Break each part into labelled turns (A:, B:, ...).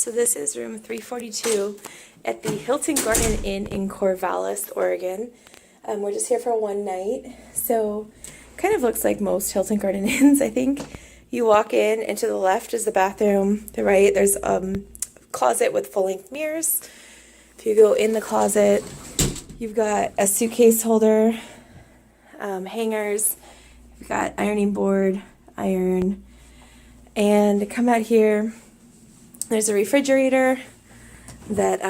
A: So this is room 342 at the Hilton Garden Inn in Corvallis, Oregon. We're just here for one night. So kind of looks like most Hilton Garden Inns, I think. You walk in and to the left is the bathroom. To the right, there's a closet with full-length mirrors. If you go in the closet, you've got a suitcase holder, hangers, you've got ironing board, iron, and come out here. There's a refrigerator that,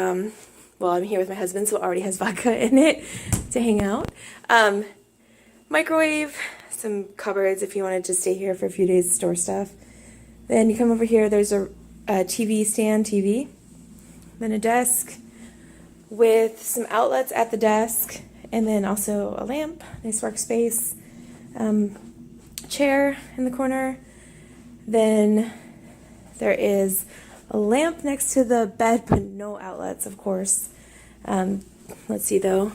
A: well, I'm here with my husband, so it already has vodka in it to hang out. Microwave, some cupboards if you wanted to stay here for a few days to store stuff. Then you come over here, there's a TV stand, then a desk with some outlets at the desk, and then also a lamp, nice workspace, chair in the corner. Then there is a lamp next to the bed, but no outlets, of course. Let's see though.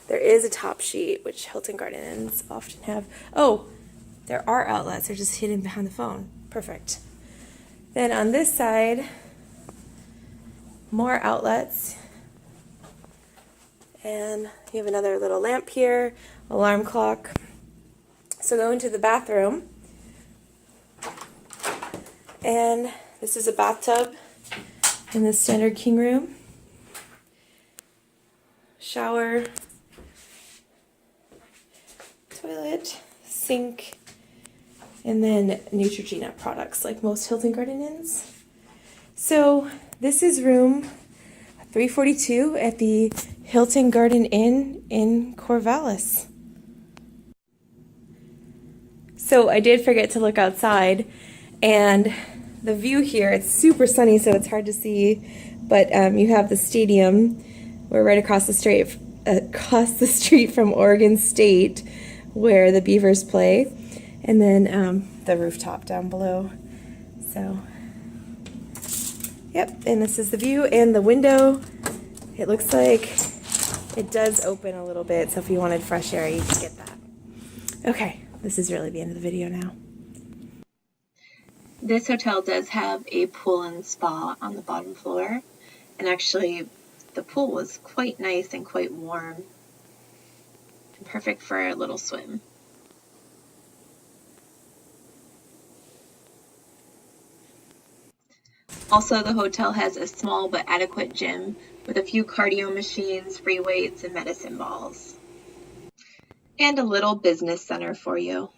A: There is a top sheet, which Hilton Garden Inns often have. Oh, there are outlets. They're just hidden behind the phone. Perfect. Then on this side, more outlets. And you have another little lamp here, alarm clock. So go into the bathroom. And this is a bathtub in the standard king room. Shower, toilet, sink, and then Neutrogena products like most Hilton Garden Inns. So this is room 342 at the Hilton Garden Inn in Corvallis. So I did forget to look outside, and the view here, it's super sunny, so it's hard to see, but you have the stadium. We're right across the street from Oregon State, where the Beavers play, and then the rooftop down below. So, yep, and this is the view, and the window, it looks like it does open a little bit, so if you wanted fresh air, you could get that. Okay, this is really the end of the video now.
B: This hotel does have a pool and spa on the bottom floor, and actually the pool was quite nice and quite warm and perfect for a little swim. Also, the hotel has a small but adequate gym with a few cardio machines, free weights, and medicine balls, and a little business center for you.